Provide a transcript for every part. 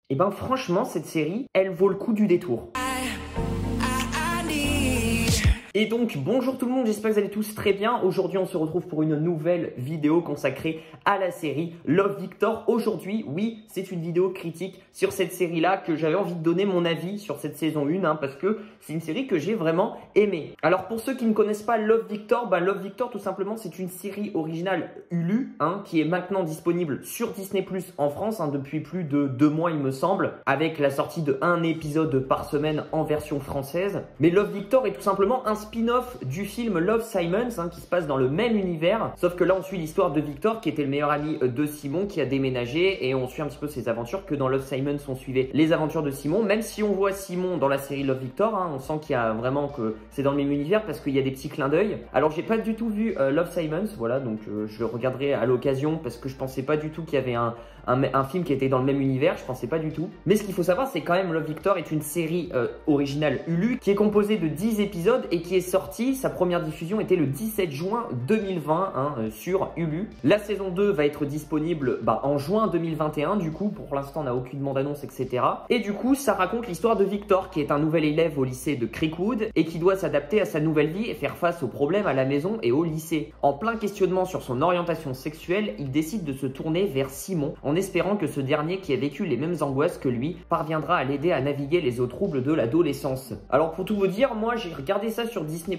Et ben franchement, cette série, elle vaut le coup du détour. Et donc, bonjour tout le monde, j'espère que vous allez tous très bien. Aujourd'hui, on se retrouve pour une nouvelle vidéo consacrée à la série Love Victor. Aujourd'hui, oui, c'est une vidéo critique sur cette série-là que j'avais envie de donner mon avis sur cette saison 1 parce que c'est une série que j'ai vraiment aimée. Alors, pour ceux qui ne connaissent pas Love Victor, Love Victor, tout simplement, c'est une série originale Hulu qui est maintenant disponible sur Disney+ en France depuis plus de 2 mois, il me semble, avec la sortie de 1 épisode par semaine en version française. Mais Love Victor est tout simplement un spin-off du film Love, Simon qui se passe dans le même univers, sauf que là on suit l'histoire de Victor qui était le meilleur ami de Simon qui a déménagé et on suit un petit peu ses aventures que dans Love, Simon on suivait les aventures de Simon, même si on voit Simon dans la série Love Victor, on sent qu'il y a vraiment que c'est dans le même univers parce qu'il y a des petits clins d'œil. Alors j'ai pas du tout vu Love, Simon, voilà, donc je le regarderai à l'occasion parce que je pensais pas du tout qu'il y avait un film qui était dans le même univers, je pensais pas du tout. Mais ce qu'il faut savoir, c'est quand même Love Victor est une série originale Hulu qui est composée de 10 épisodes et qui est sortie, sa première diffusion était le 17 juin 2020 sur Hulu. La saison 2 va être disponible en juin 2021, du coup pour l'instant on n'a aucune bande-annonce, etc. Et du coup ça raconte l'histoire de Victor qui est un nouvel élève au lycée de Creekwood et qui doit s'adapter à sa nouvelle vie et faire face aux problèmes à la maison et au lycée. En plein questionnement sur son orientation sexuelle, il décide de se tourner vers Simon en espérant que ce dernier qui a vécu les mêmes angoisses que lui parviendra à l'aider à naviguer les eaux troubles de l'adolescence. Alors pour tout vous dire, moi j'ai regardé ça sur Disney+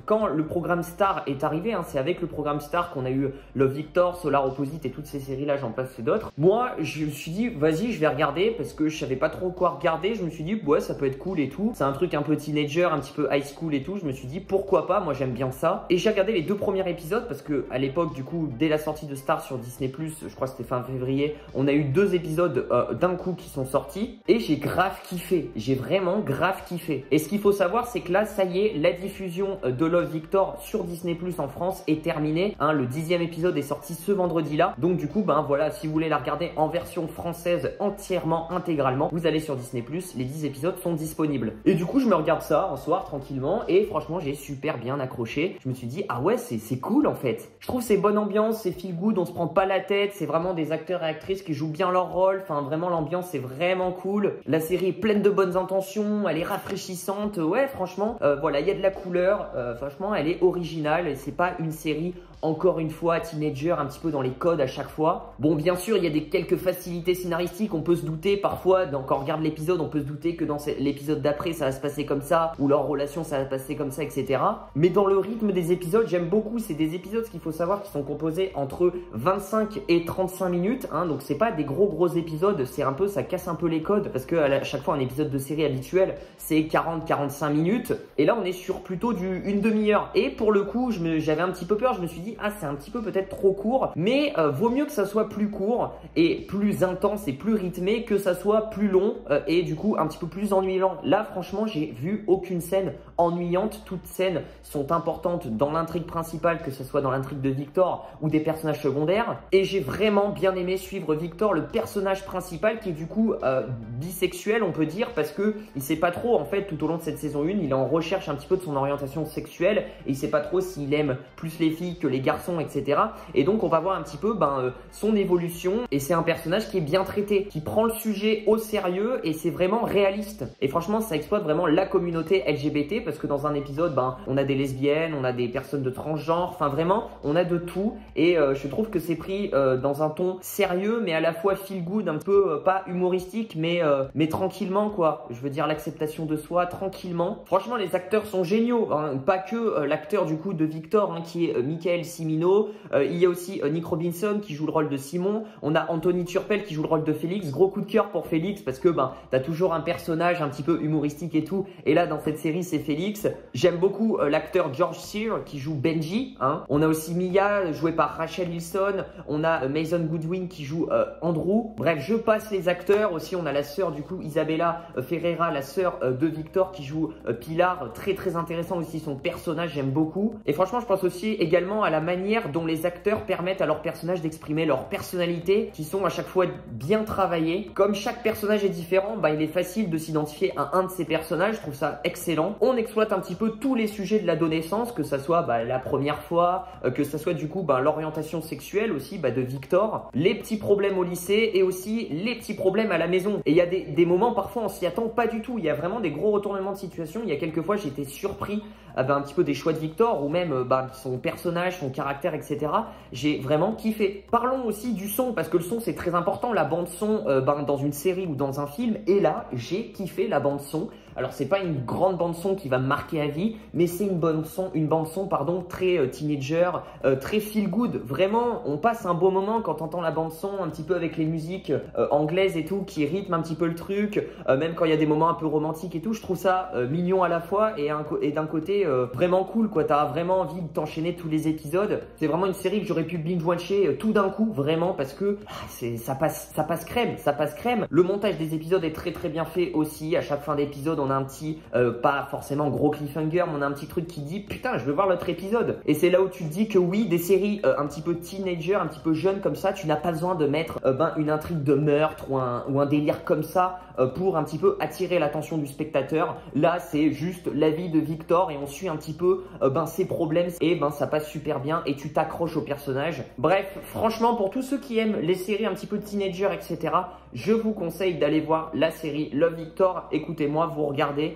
quand le programme Star est arrivé, c'est avec le programme Star qu'on a eu Love Victor, Solar Opposite et toutes ces séries là, j'en passe et d'autres. Moi je me suis dit vas-y je vais regarder parce que je savais pas trop quoi regarder, je me suis dit ouais ça peut être cool et tout, c'est un truc un peu teenager, un petit peu high school et tout, je me suis dit pourquoi pas, moi j'aime bien ça. Et j'ai regardé les 2 premiers épisodes parce que à l'époque du coup dès la sortie de Star sur Disney+, je crois que c'était fin février, on a eu 2 épisodes d'un coup qui sont sortis et j'ai grave kiffé, j'ai vraiment grave kiffé. Et ce qu'il faut savoir c'est que là ça y est, la diffusion de Love Victor sur Disney+ en France est terminée, le 10e épisode est sorti ce vendredi là, donc du coup voilà, si vous voulez la regarder en version française entièrement, intégralement, vous allez sur Disney+, les 10 épisodes sont disponibles. Et du coup je me regarde ça un soir tranquillement et franchement j'ai super bien accroché, je me suis dit ah ouais c'est cool en fait, je trouve c'est bonne ambiance, c'est feel good, on se prend pas la tête, c'est vraiment des acteurs et actrices qui jouent bien leur rôle, vraiment l'ambiance c'est vraiment cool, la série est pleine de bonnes intentions, elle est rafraîchissante, ouais franchement voilà, il y a de la couleur, franchement elle est originale, c'est pas une série encore une fois teenager un petit peu dans les codes à chaque fois. Bon bien sûr il y a quelques facilités scénaristiques, on peut se douter parfois quand on regarde l'épisode, on peut se douter que dans l'épisode d'après ça va se passer comme ça, ou leur relation ça va se passer comme ça, etc. Mais dans le rythme des épisodes j'aime beaucoup, c'est des épisodes qu'il faut savoir qui sont composés entre 25 et 35 minutes, donc c'est pas des gros épisodes, c'est un peu, ça casse un peu les codes parce que à chaque fois un épisode de série habituel c'est 40-45 minutes et là on est sur plutôt une demi-heure et pour le coup j'avais un petit peu peur, je me suis dit c'est un petit peu peut-être trop court, mais vaut mieux que ça soit plus court et plus intense et plus rythmé que ça soit plus long et du coup un petit peu plus ennuyant. Là franchement j'ai vu aucune scène ennuyante, toutes scènes sont importantes dans l'intrigue principale, que ce soit dans l'intrigue de Victor ou des personnages secondaires, et j'ai vraiment bien aimé suivre Victor, le personnage principal qui est du coup bisexuel on peut dire, parce que il sait pas trop en fait tout au long de cette saison 1, il est en recherche un petit peu de son orientation sexuelle et il sait pas trop s'il aime plus les filles que les garçons, etc. Et donc on va voir un petit peu son évolution, et c'est un personnage qui est bien traité, qui prend le sujet au sérieux et c'est vraiment réaliste. Et franchement ça exploite vraiment la communauté LGBT parce que dans un épisode on a des lesbiennes, on a des personnes de transgenre, vraiment on a de tout et je trouve que c'est pris dans un ton sérieux mais à la fois feel good, un peu pas humoristique mais tranquillement quoi. Je veux dire l'acceptation de soi tranquillement. Franchement les acteurs sont géniaux, pas que l'acteur du coup de Victor qui est Michael Cimino, il y a aussi Nick Robinson qui joue le rôle de Simon, on a Anthony Turpel qui joue le rôle de Félix, gros coup de cœur pour Félix parce que t'as toujours un personnage un petit peu humoristique et tout, et là dans cette série c'est Félix. J'aime beaucoup l'acteur George Sear qui joue Benji, on a aussi Mia jouée par Rachel Wilson, on a Mason Goodwin qui joue Andrew, bref je passe les acteurs. Aussi on a la sœur du coup Isabella Ferreira, la sœur de Victor qui joue Pilar, très intéressant aussi son personnage, j'aime beaucoup. Et franchement je pense aussi également à la manière dont les acteurs permettent à leurs personnages d'exprimer leur personnalité, qui sont à chaque fois bien travaillés. Comme chaque personnage est différent, il est facile de s'identifier à un de ces personnages. Je trouve ça excellent. On exploite un petit peu tous les sujets de l'adolescence, que ça soit la première fois, que ça soit du coup l'orientation sexuelle aussi de Victor, les petits problèmes au lycée et aussi les petits problèmes à la maison. Et il y a des moments parfois on s'y attend pas du tout. Il y a vraiment des gros retournements de situation. Il y a quelques fois j'ai été surpris un petit peu des choix de Victor ou même son personnage, son caractère, etc. J'ai vraiment kiffé. Parlons aussi du son parce que le son c'est très important. La bande son dans une série ou dans un film, et là j'ai kiffé la bande son. Alors c'est pas une grande bande son qui va me marquer à vie, mais c'est une bande son très teenager, très feel good. Vraiment, on passe un beau moment quand on entend la bande son un petit peu avec les musiques anglaises et tout qui rythment un petit peu le truc. Même quand il y a des moments un peu romantiques et tout, je trouve ça mignon à la fois et d'un côté vraiment cool quoi. T'as vraiment envie de t'enchaîner tous les épisodes. C'est vraiment une série que j'aurais pu binge-watcher tout d'un coup vraiment parce que ça passe crème. Le montage des épisodes est très très bien fait aussi. À chaque fin d'épisode, on a un petit, pas forcément gros cliffhanger, mais on a un petit truc qui dit putain je veux voir l'autre épisode. Et c'est là où tu te dis que oui, des séries un petit peu teenager, un petit peu jeune comme ça, tu n'as pas besoin de mettre une intrigue de meurtre ou un délire comme ça pour un petit peu attirer l'attention du spectateur. Là c'est juste la vie de Victor et on suit un petit peu ses problèmes et ça passe super bien et tu t'accroches au personnage. Bref, franchement pour tous ceux qui aiment les séries un petit peu teenager etc, je vous conseille d'aller voir la série Love Victor. Écoutez-moi, vous regardez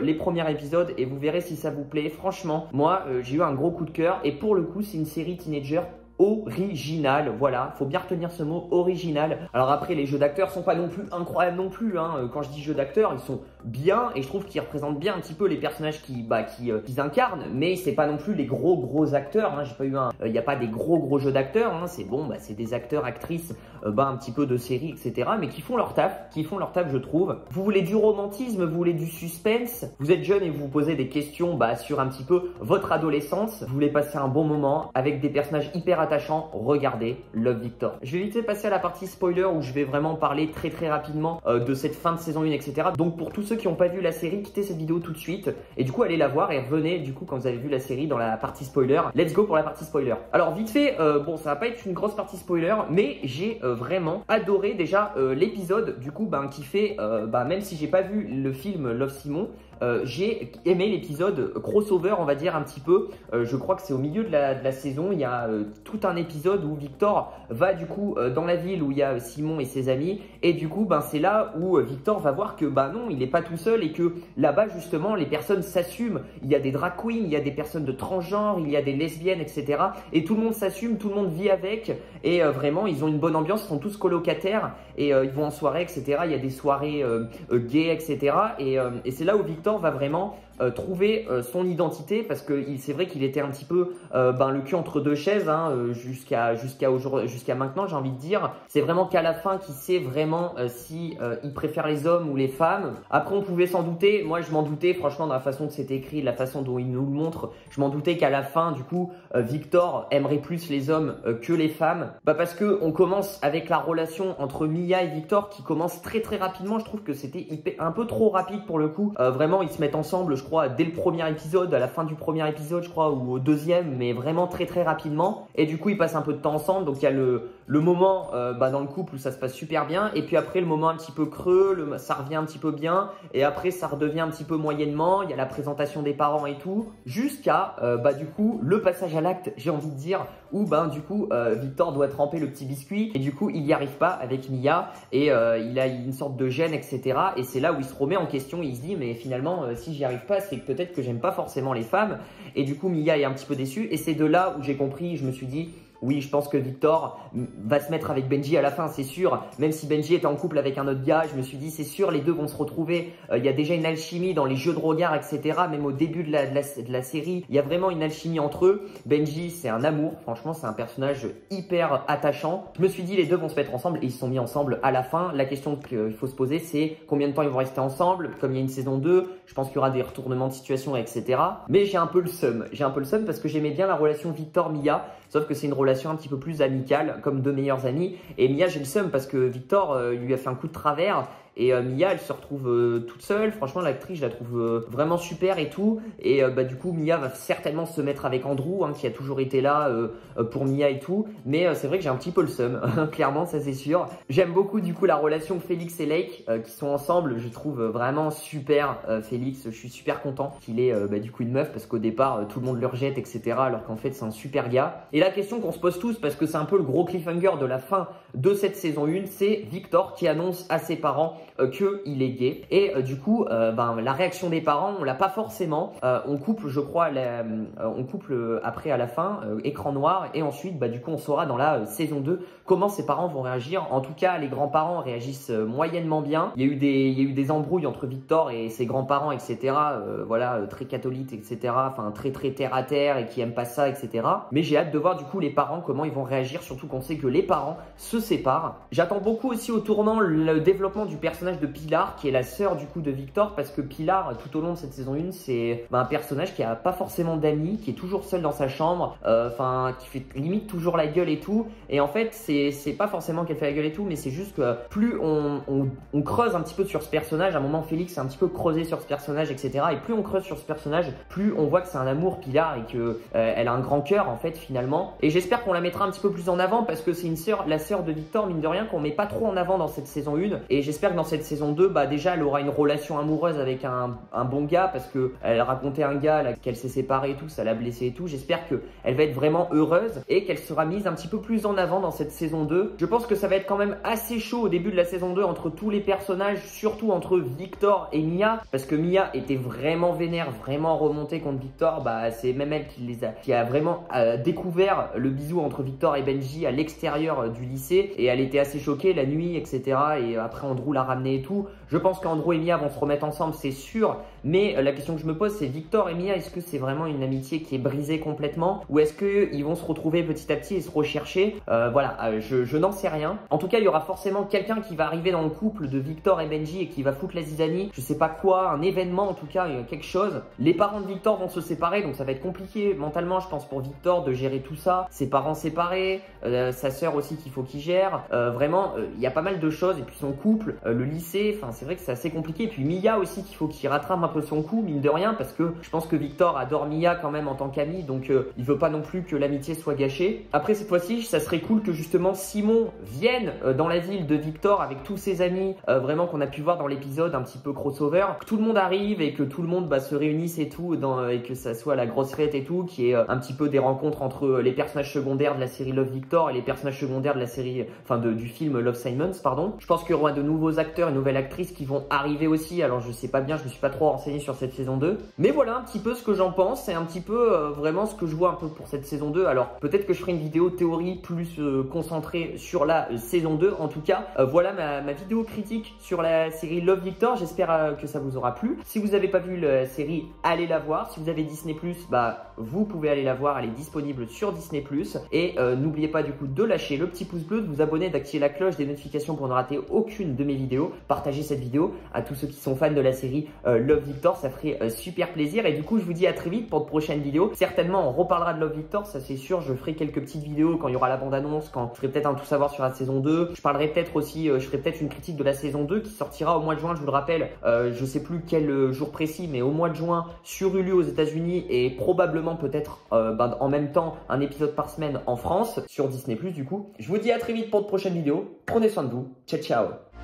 les premiers épisodes et vous verrez si ça vous plaît. Franchement, moi j'ai eu un gros coup de cœur et pour le coup c'est une série teenager original, voilà, faut bien retenir ce mot original. Alors après les jeux d'acteurs sont pas non plus incroyables non plus hein. Quand je dis jeux d'acteurs ils sont bien et je trouve qu'ils représentent bien un petit peu les personnages qu'ils incarnent, mais c'est pas non plus les gros acteurs hein. J'ai pas eu il n'y a pas des gros jeux d'acteurs hein. C'est bon, c'est des acteurs actrices un petit peu de série etc, mais qui font leur taf je trouve. Vous voulez du romantisme, vous voulez du suspense, vous êtes jeune et vous vous posez des questions sur un petit peu votre adolescence, vous voulez passer un bon moment avec des personnages hyper attachant, regardez Love Victor. Je vais vite fait passer à la partie spoiler où je vais vraiment parler très rapidement de cette fin de saison 1 etc. Donc pour tous ceux qui n'ont pas vu la série, quittez cette vidéo tout de suite et du coup allez la voir et revenez du coup quand vous avez vu la série dans la partie spoiler. Let's go pour la partie spoiler. Alors vite fait, bon ça va pas être une grosse partie spoiler mais j'ai vraiment adoré déjà l'épisode du coup qui fait, même si j'ai pas vu le film Love Simon, j'ai aimé l'épisode crossover on va dire un petit peu. Je crois que c'est au milieu de la saison, il y a tout un épisode où Victor va du coup dans la ville où il y a Simon et ses amis et du coup c'est là où Victor va voir que non il n'est pas tout seul et que là-bas justement les personnes s'assument. Il y a des drag queens, il y a des personnes de transgenre, il y a des lesbiennes etc et tout le monde s'assume, tout le monde vit avec et vraiment ils ont une bonne ambiance, ils sont tous colocataires et ils vont en soirée etc. Il y a des soirées gays etc et c'est là où Victor va vraiment trouver son identité parce que c'est vrai qu'il était un petit peu le cul entre deux chaises hein, jusqu'à maintenant j'ai envie de dire. C'est vraiment qu'à la fin qu'il sait vraiment si il préfère les hommes ou les femmes. Après on pouvait s'en douter, moi je m'en doutais franchement dans la façon que c'est écrit, la façon dont il nous le montre, je m'en doutais qu'à la fin du coup Victor aimerait plus les hommes que les femmes parce que on commence avec la relation entre Mia et Victor qui commence très rapidement. Je trouve que c'était un peu trop rapide pour le coup. Vraiment ils se mettent ensemble je crois dès le premier épisode, à la fin du premier épisode je crois ou au deuxième, mais vraiment très rapidement et du coup ils passent un peu de temps ensemble. Donc il y a le moment dans le couple où ça se passe super bien et puis après le moment un petit peu creux, ça revient un petit peu bien et après ça redevient un petit peu moyennement. Il y a la présentation des parents et tout jusqu'à du coup le passage à l'acte j'ai envie de dire où du coup Victor doit tremper le petit biscuit et du coup il n'y arrive pas avec Mia et il a une sorte de gêne etc et c'est là où il se remet en question. Il se dit mais finalement si j'y arrive pas c'est que peut-être que j'aime pas forcément les femmes et du coup Mia est un petit peu déçue et c'est de là où j'ai compris, je me suis dit oui, je pense que Victor va se mettre avec Benji à la fin, c'est sûr. Même si Benji était en couple avec un autre gars, je me suis dit c'est sûr, les deux vont se retrouver. Il y a déjà une alchimie dans les jeux de regard, etc. Même au début de la série, il y a vraiment une alchimie entre eux. Benji, c'est un amour. Franchement, c'est un personnage hyper attachant. Je me suis dit les deux vont se mettre ensemble et ils se sont mis ensemble à la fin. La question qu'il faut se poser, c'est combien de temps ils vont rester ensemble. Comme il y a une saison 2, je pense qu'il y aura des retournements de situation, etc. Mais j'ai un peu le seum. J'ai un peu le seum parce que j'aimais bien la relation Victor-Mia. Sauf que c'est une relation un petit peu plus amicale, comme deux meilleurs amis. Et Mia, j'ai le seum parce que Victor lui a fait un coup de travers Et Mia, elle se retrouve toute seule. Franchement, l'actrice, je la trouve vraiment super et tout. Et du coup, Mia va certainement se mettre avec Andrew, hein, qui a toujours été là pour Mia et tout. Mais c'est vrai que j'ai un petit peu le seum, clairement, ça c'est sûr. J'aime beaucoup du coup la relation Félix et Lake qui sont ensemble. Je trouve vraiment super Félix. Je suis super content qu'il ait du coup une meuf parce qu'au départ, tout le monde le rejette, etc. Alors qu'en fait, c'est un super gars. Et la question qu'on se pose tous, parce que c'est un peu le gros cliffhanger de la fin de cette saison 1, c'est Victor qui annonce à ses parents qu'il est gay. Et du coup, la réaction des parents, on l'a pas forcément. On coupe, je crois, on coupe après à la fin, écran noir. Et ensuite, du coup, on saura dans la saison 2 comment ses parents vont réagir. En tout cas, les grands-parents réagissent moyennement bien. Il y a eu des embrouilles entre Victor et ses grands-parents, etc. Voilà, très catholiques, etc. Enfin, très terre à terre et qui aiment pas ça, etc. Mais j'ai hâte de voir du coup les parents, comment ils vont réagir, surtout qu'on sait que les parents se séparent. J'attends beaucoup aussi au tournant le développement du personnage de Pilar, qui est la sœur du coup de Victor, parce que Pilar, tout au long de cette saison 1, c'est un personnage qui a pas forcément d'amis, qui est toujours seul dans sa chambre, qui fait limite toujours la gueule et tout. Et en fait, c'est pas forcément qu'elle fait la gueule et tout, mais c'est juste que plus on creuse un petit peu sur ce personnage, à un moment Félix est un petit peu creusé sur ce personnage, etc. Et plus on creuse sur ce personnage, plus on voit que c'est un amour Pilar et que elle a un grand cœur en fait finalement. Et j'espère qu'on la mettra un petit peu plus en avant parce que c'est la sœur de Victor, mine de rien, qu'on met pas trop en avant dans cette saison 1. Et j'espère que dans cette saison 2, déjà elle aura une relation amoureuse avec un bon gars, parce que elle racontait un gars là qu'elle s'est séparée et tout, ça l'a blessée et tout. J'espère que elle va être vraiment heureuse et qu'elle sera mise un petit peu plus en avant dans cette saison 2. Je pense que ça va être quand même assez chaud au début de la saison 2 entre tous les personnages, surtout entre Victor et Mia, parce que Mia était vraiment vénère, vraiment remontée contre Victor. C'est même elle qui a vraiment découvert le bisou entre Victor et Benji à l'extérieur du lycée, et elle était assez choquée la nuit, etc. Et après Andrew l'a ramené et tout. Je pense qu'Andrew et Mia vont se remettre ensemble, c'est sûr. Mais la question que je me pose, c'est Victor et Mia, est-ce que c'est vraiment une amitié qui est brisée complètement, ou est-ce qu'ils vont se retrouver petit à petit et se rechercher? Je n'en sais rien. En tout cas, il y aura forcément quelqu'un qui va arriver dans le couple de Victor et Benji et qui va foutre la zizanie. Je sais pas quoi, un événement en tout cas, quelque chose. Les parents de Victor vont se séparer, donc ça va être compliqué mentalement, je pense, pour Victor de gérer tout ça. Ses parents séparés, sa sœur aussi qu'il faut qu'il gère. Vraiment, il y a pas mal de choses. Et puis son couple, le lycée, enfin c'est vrai que c'est assez compliqué. Et puis Mia aussi qu'il faut qu'il rattrape un peu son coup, mine de rien, parce que je pense que Victor adore Mia quand même en tant qu'ami, donc il veut pas non plus que l'amitié soit gâchée. Après cette fois-ci, ça serait cool que justement Simon vienne dans la ville de Victor avec tous ses amis, vraiment qu'on a pu voir dans l'épisode un petit peu crossover, que tout le monde arrive et que tout le monde se réunisse et tout, et que ça soit la grosse fête et tout, qui est un petit peu des rencontres entre les personnages secondaires de la série Love Victor et les personnages secondaires de la série, du film Love Simons, pardon. Je pense qu'il y aura de nouveaux acteurs et nouvelles actrices qui vont arriver aussi. Alors je sais pas bien, je me suis pas trop renseigné sur cette saison 2, mais voilà un petit peu ce que j'en pense. C'est un petit peu vraiment ce que je vois un peu pour cette saison 2. Alors peut-être que je ferai une vidéo théorie plus concentrée sur la saison 2. En tout cas, voilà ma vidéo critique sur la série Love Victor. J'espère que ça vous aura plu. Si vous n'avez pas vu la série, allez la voir. Si vous avez Disney+, vous pouvez aller la voir. Elle est disponible sur Disney+. Et n'oubliez pas du coup de lâcher le petit pouce bleu, de vous abonner, d'activer la cloche des notifications pour ne rater aucune de mes vidéos. Partagez cette vidéo à tous ceux qui sont fans de la série Love Victor, ça ferait super plaisir. Et du coup, je vous dis à très vite pour de prochaines vidéos. Certainement, on reparlera de Love Victor, ça c'est sûr. Je ferai quelques petites vidéos quand il y aura la bande-annonce, quand je ferai peut-être un tout savoir sur la saison 2. Je parlerai peut-être aussi, je ferai peut-être une critique de la saison 2 qui sortira au mois de juin, je vous le rappelle. Je sais plus quel jour précis, mais au mois de juin sur Hulu aux États-Unis, et probablement peut-être en même temps un épisode par semaine en France sur Disney+. Du coup, je vous dis à très vite pour de prochaines vidéos. Prenez soin de vous. Ciao, ciao.